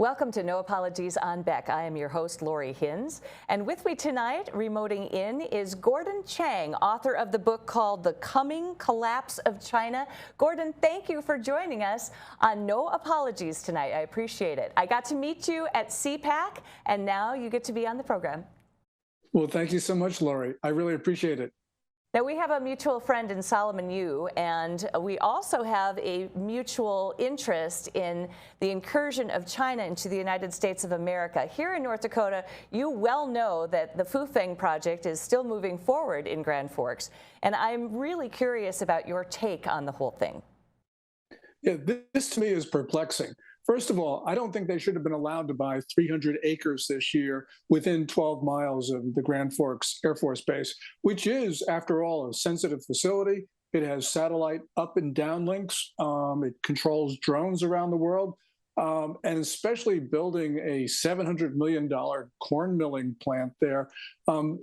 Welcome to No Apologies on Beck. I am your host, Lori Hins. And with me tonight, remoting in, is Gordan Chang, author of the book called The Coming Collapse of China. Gordan, thank you for joining us on No Apologies tonight. I appreciate it. I got to meet you at CPAC, and now you get to be on the program. Well, thank you so much, Lori. I really appreciate it. Now, we have a mutual friend in Solomon Yu, and we also have a mutual interest in the incursion of China into the United States of America. Here in North Dakota, you well know that the Fufeng project is still moving forward in Grand Forks, and I'm really curious about your take on the whole thing. Yeah, this to me is perplexing. First of all, I don't think they should have been allowed to buy 300 acres this year within 12 miles of the Grand Forks Air Force Base, which is, after all, a sensitive facility. It has satellite up and down links. It controls drones around the world. And especially building a $700 million corn milling plant there,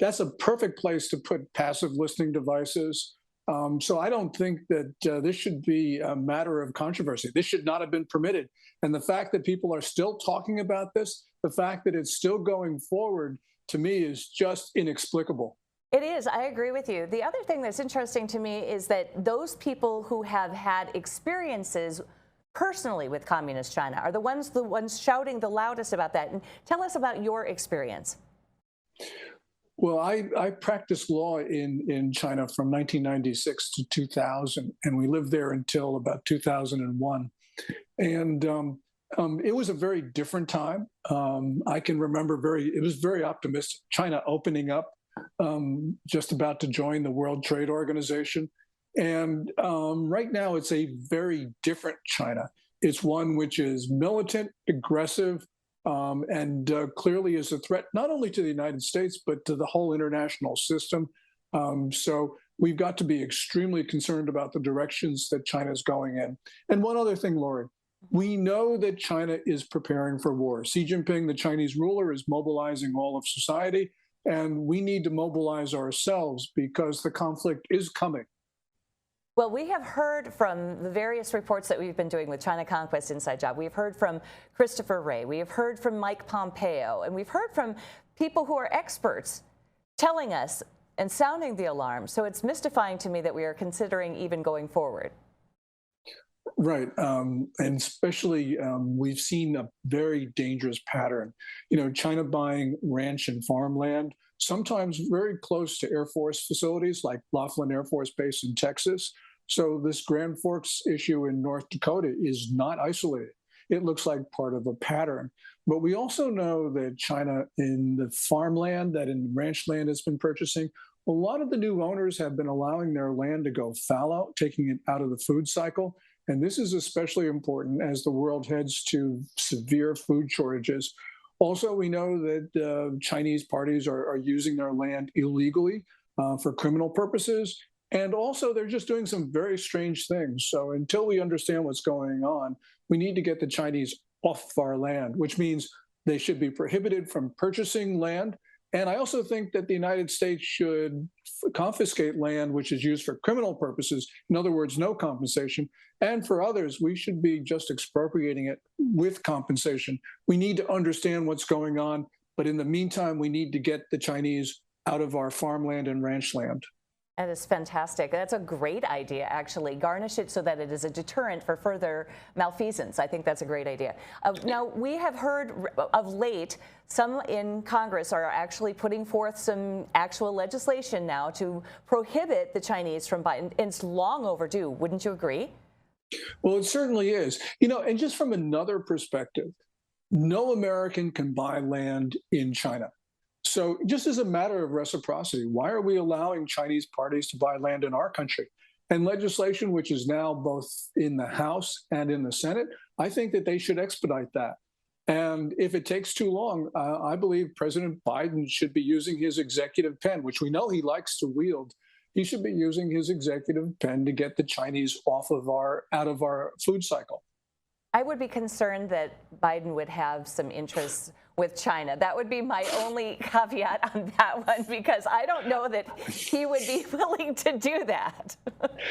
that's a perfect place to put passive listening devices. So I don't think that this should be a matter of controversy. This should not have been permitted. And the fact that people are still talking about this, the fact that it's still going forward, to me, is just inexplicable. It is. I agree with you. The other thing that's interesting to me is that those people who have had experiences personally with communist China are the ones shouting the loudest about that. And tell us about your experience. Well, I practiced law in China from 1996 to 2000, and we lived there until about 2001. And it was a very different time. I can remember it was very optimistic. China opening up, just about to join the World Trade Organization. And right now it's a very different China. It's one which is militant, aggressive, and clearly is a threat not only to the United States, but to the whole international system. So we've got to be extremely concerned about the directions that China is going in. And one other thing, Lori, we know that China is preparing for war. Xi Jinping, the Chinese ruler, is mobilizing all of society, and we need to mobilize ourselves because the conflict is coming. Well, we have heard from the various reports that we've been doing with China Conquest Inside Job. We've heard from Christopher Wray. We have heard from Mike Pompeo. And we've heard from people who are experts telling us and sounding the alarm. So it's mystifying to me that we are considering even going forward. Right. And especially we've seen a very dangerous pattern. China buying ranch and farmland, sometimes very close to Air Force facilities like Laughlin Air Force Base in Texas. So this Grand Forks issue in North Dakota is not isolated. It looks like part of a pattern. But we also know that China, in the farmland, that in ranch land it's been purchasing, a lot of the new owners have been allowing their land to go fallow, taking it out of the food cycle. And this is especially important as the world heads to severe food shortages. Also, we know that Chinese parties are using their land illegally for criminal purposes. And also, they're just doing some very strange things. So until we understand what's going on, we need to get the Chinese off our land, which means they should be prohibited from purchasing land. And I also think that the United States should confiscate land which is used for criminal purposes. In other words, no compensation. And for others, we should be just expropriating it with compensation. We need to understand what's going on. But in the meantime, we need to get the Chinese out of our farmland and ranch land. That is fantastic. That's a great idea, actually. Garnish it so that it is a deterrent for further malfeasance. I think that's a great idea. Now, we have heard of late, some in Congress are actually putting forth some actual legislation now to prohibit the Chinese from buying. It's long overdue. Wouldn't you agree? Well, it certainly is. And just from another perspective, no American can buy land in China. So just as a matter of reciprocity, why are we allowing Chinese parties to buy land in our country? And legislation, which is now both in the House and in the Senate, I think that they should expedite that. And if it takes too long, I believe President Biden should be using his executive pen, which we know he likes to wield. He should be using his executive pen to get the Chinese out of our food cycle. I would be concerned that Biden would have some interests with China. That would be my only caveat on that one, because I don't know that he would be willing to do that.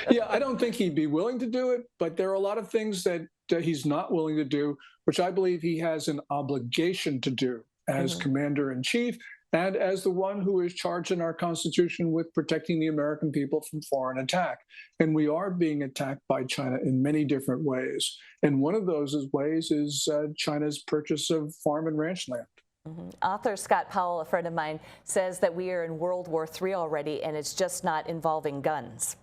Yeah, I don't think he'd be willing to do it, but there are a lot of things that he's not willing to do, which I believe he has an obligation to do as Mhm. commander in chief and as the one who is charged in our Constitution with protecting the American people from foreign attack. And we are being attacked by China in many different ways. And one of those ways is China's purchase of farm and ranch land. Mhm. Author Scott Powell, a friend of mine, says that we are in World War III already, and it's just not involving guns.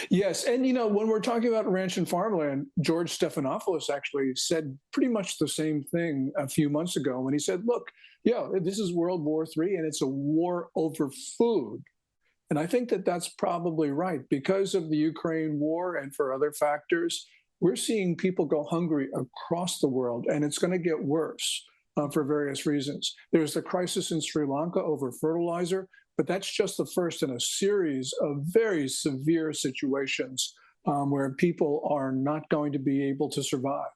Yes, and when we're talking about ranch and farmland, George Stephanopoulos actually said pretty much the same thing a few months ago when he said, look, yeah, this is World War III and it's a war over food. And I think that that's probably right. Because of the Ukraine war and for other factors, we're seeing people go hungry across the world, and it's going to get worse for various reasons. There's the crisis in Sri Lanka over fertilizer, but that's just the first in a series of very severe situations where people are not going to be able to survive.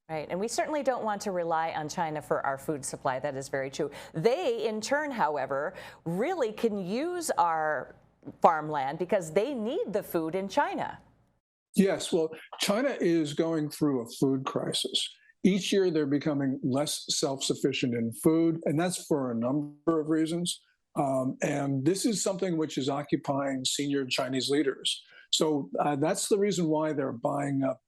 Right, and we certainly don't want to rely on China for our food supply. That is very true. They, in turn, however, really can use our farmland because they need the food in China. Yes, well, China is going through a food crisis. Each year, they're becoming less self-sufficient in food, and that's for a number of reasons. And this is something which is occupying senior Chinese leaders. So that's the reason why they're buying up,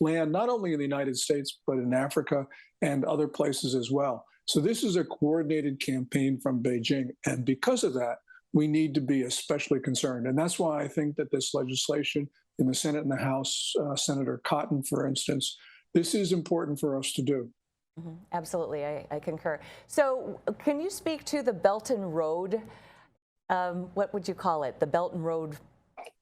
land not only in the United States but in Africa and other places as well. So this is a coordinated campaign from Beijing, and because of that, we need to be especially concerned. And that's why I think that this legislation in the Senate and the House, Senator Cotton, for instance, this is important for us to do. Mhm. Absolutely, I concur. So can you speak to the Belton Road, what would you call it, the Belton Road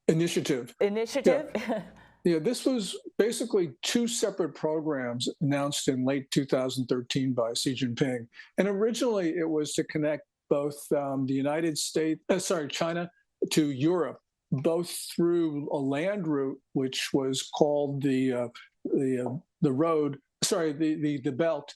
Initiative. initiative? Yeah. Yeah, this was basically two separate programs announced in late 2013 by Xi Jinping. And originally it was to connect both China to Europe, both through a land route, which was called the belt,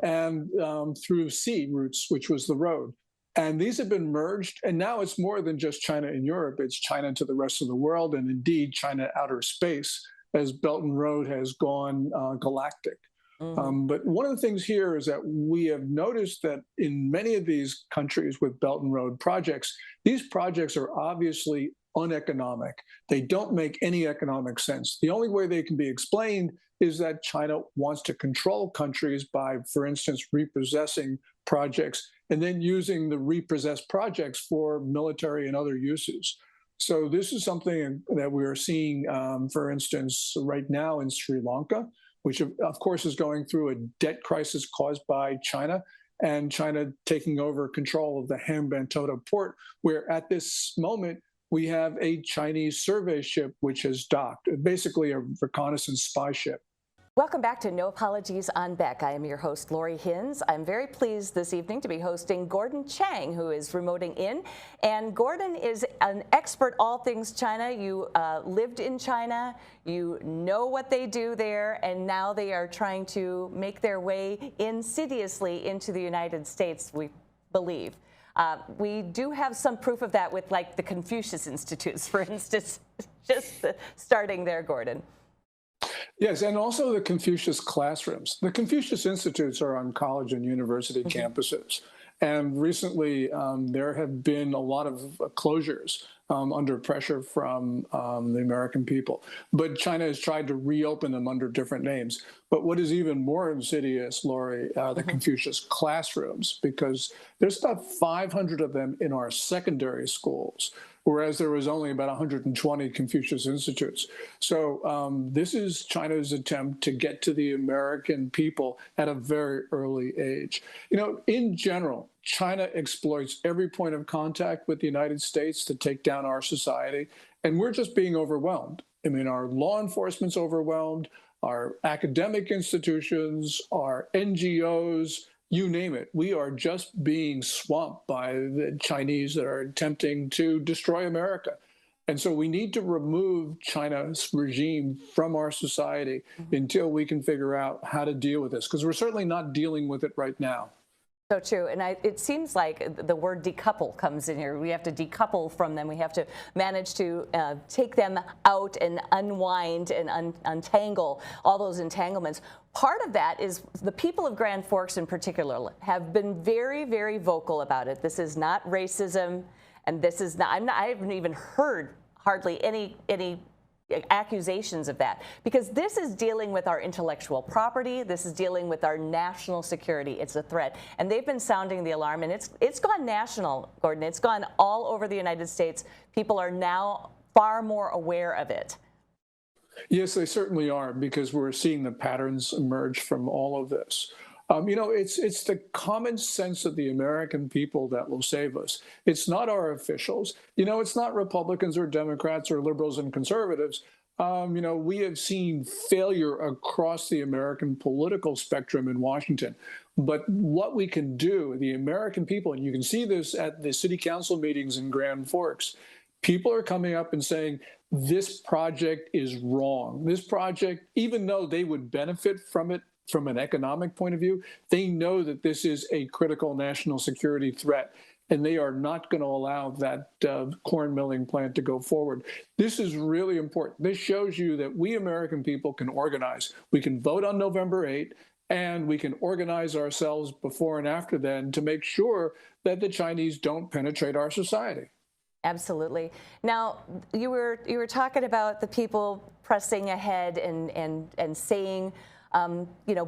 and through sea routes, which was the road. And these have been merged, and now it's more than just China and Europe. It's China to the rest of the world, and indeed China outer space, as Belton Road has gone galactic. But one of the things here is that we have noticed that in many of these countries with Belton Road projects, these projects are obviously uneconomic. They don't make any economic sense. The only way they can be explained is that China wants to control countries by, for instance, repossessing projects and then using the repossessed projects for military and other uses. So this is something that we are seeing, for instance, right now in Sri Lanka, which of course is going through a debt crisis caused by China, and China taking over control of the Hambantota port, where at this moment we have a Chinese survey ship which has docked, basically a reconnaissance spy ship. Welcome back to No Apologies on Beck. I am your host, Lori Hinz. I'm very pleased this evening to be hosting Gordan Chang, who is remoting in. And Gordan is an expert all things China. You lived in China, you know what they do there, and now they are trying to make their way insidiously into the United States, we believe. We do have some proof of that with, like, the Confucius Institutes, for instance, just starting there, Gordan. Yes, and also the Confucius Classrooms. The Confucius Institutes are on college and university campuses. And recently, there have been a lot of closures under pressure from the American people. But China has tried to reopen them under different names. But what is even more insidious, Lori, the Confucius Classrooms, because there's about 500 of them in our secondary schools, whereas there was only about 120 Confucius Institutes. So this is China's attempt to get to the American people at a very early age. In general, China exploits every point of contact with the United States to take down our society, and we're just being overwhelmed. I mean, our law enforcement's overwhelmed, our academic institutions, our NGOs, you name it. We are just being swamped by the Chinese that are attempting to destroy America. And so we need to remove China's regime from our society until we can figure out how to deal with this, because we're certainly not dealing with it right now. So true. And it seems like the word decouple comes in here. We have to decouple from them. We have to manage to take them out and unwind and untangle all those entanglements. Part of that is the people of Grand Forks in particular have been very, very vocal about it. This is not racism, and this is not, I haven't even heard hardly any accusations of that, because this is dealing with our intellectual property. This is dealing with our national security. It's a threat, and they've been sounding the alarm, and it's gone national, Gordan. It's gone all over the United States. People are now far more aware of it. Yes, they certainly are, because we're seeing the patterns emerge from all of this. It's the common sense of the American people that will save us. It's not our officials. It's not Republicans or Democrats or liberals and conservatives. We have seen failure across the American political spectrum in Washington. But what we can do, the American people, and you can see this at the city council meetings in Grand Forks, people are coming up and saying, this project is wrong. This project, even though they would benefit from it from an economic point of view, they know that this is a critical national security threat, and they are not going to allow that corn milling plant to go forward. This is really important. This shows you that we American people can organize. We can vote on November 8th, and we can organize ourselves before and after then to make sure that the Chinese don't penetrate our society. Absolutely. Now, you were talking about the people pressing ahead and saying,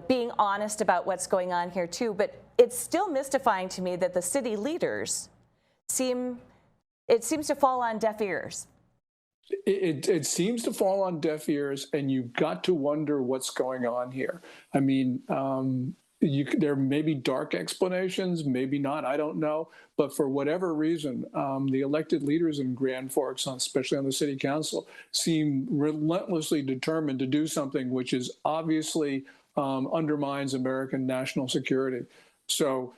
being honest about what's going on here too, but it's still mystifying to me that the city leaders seems to fall on deaf ears. It seems to fall on deaf ears, and you've got to wonder what's going on here. I mean, there may be dark explanations, maybe not, I don't know. But for whatever reason, the elected leaders in Grand Forks, especially on the city council, seem relentlessly determined to do something which is obviously undermines American national security. So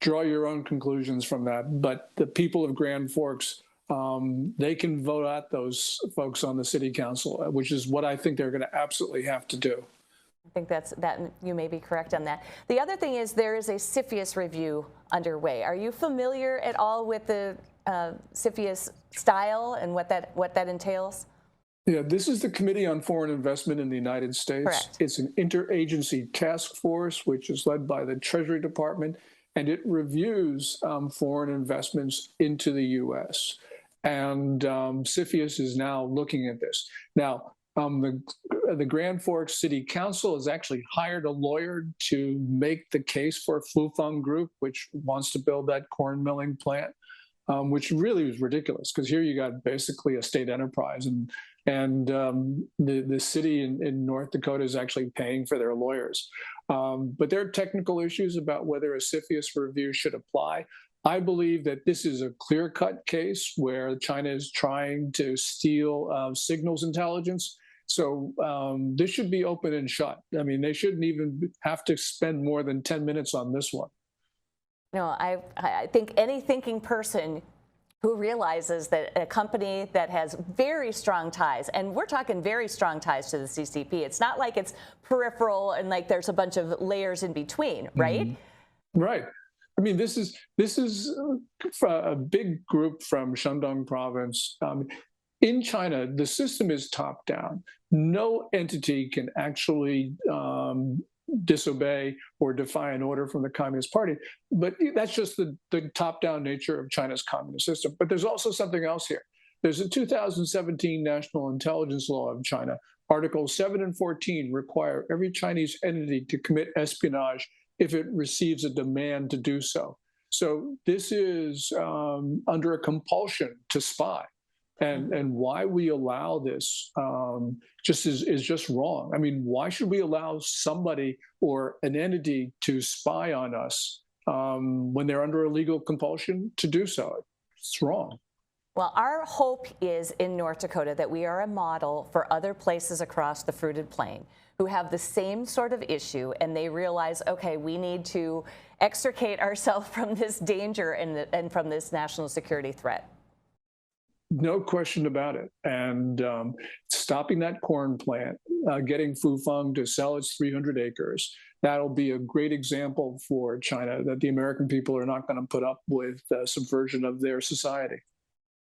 draw your own conclusions from that. But the people of Grand Forks, they can vote out those folks on the city council, which is what I think they're going to absolutely have to do. I think that you may be correct on that. The other thing is there is a CFIUS review underway. Are you familiar at all with the CFIUS style and what that entails? Yeah, this is the Committee on Foreign Investment in the United States. Correct. It's an interagency task force, which is led by the Treasury Department, and it reviews foreign investments into the U.S. And CFIUS is now looking at this. Now, the Grand Forks City Council has actually hired a lawyer to make the case for Flufeng Group, which wants to build that corn milling plant, which really was ridiculous, because here you got basically a state enterprise, and the city in North Dakota is actually paying for their lawyers. But there are technical issues about whether a CFIUS review should apply. I believe that this is a clear-cut case where China is trying to steal signals intelligence. So this should be open and shut. I mean, they shouldn't even have to spend more than 10 minutes on this one. No, I think any thinking person who realizes that a company that has very strong ties, and we're talking very strong ties to the CCP, it's not like it's peripheral and like there's a bunch of layers in between, right? Mm-hmm. Right. I mean, this is a big group from Shandong province. In China, the system is top down. No entity can actually disobey or defy an order from the Communist Party. But that's just the top-down nature of China's communist system. But there's also something else here. There's a 2017 National Intelligence Law of China. Articles 7 and 14 require every Chinese entity to commit espionage if it receives a demand to do so. So this is under a compulsion to spy. And why we allow this is just wrong. I mean, why should we allow somebody or an entity to spy on us when they're under a legal compulsion to do so? It's wrong. Well, our hope is in North Dakota that we are a model for other places across the fruited plain who have the same sort of issue, and they realize, okay, we need to extricate ourselves from this danger and from this national security threat. No question about it. And stopping that corn plant, getting Fufeng to sell its 300 acres, that'll be a great example for China that the American people are not going to put up with subversion of their society.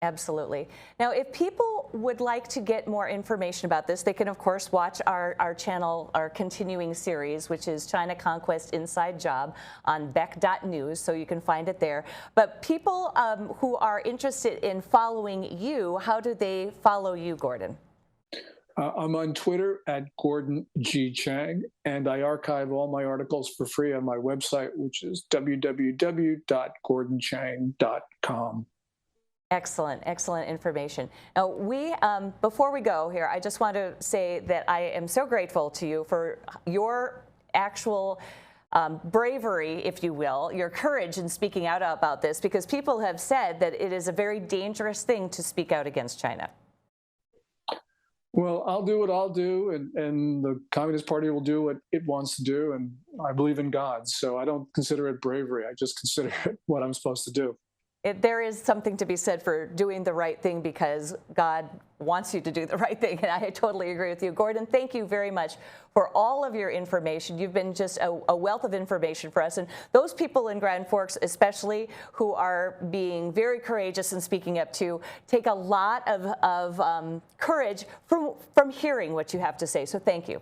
Absolutely. Now, if people would like to get more information about this, they can, of course, watch our channel, our continuing series, which is China Conquest Inside Job on Beck.news, so you can find it there. But people who are interested in following you, how do they follow you, Gordan? I'm on Twitter at Gordan G. Chang, and I archive all my articles for free on my website, which is www.gordanchang.com. Excellent, excellent information. Now, before we go here, I just want to say that I am so grateful to you for your actual bravery, if you will, your courage in speaking out about this, because people have said that it is a very dangerous thing to speak out against China. Well, I'll do what I'll do, and the Communist Party will do what it wants to do, and I believe in God, so I don't consider it bravery. I just consider it what I'm supposed to do. There is something to be said for doing the right thing because God wants you to do the right thing, and I totally agree with you. Gordan, thank you very much for all of your information. You've been just a wealth of information for us, and those people in Grand Forks especially who are being very courageous and speaking up to take a lot of courage from hearing what you have to say, so thank you.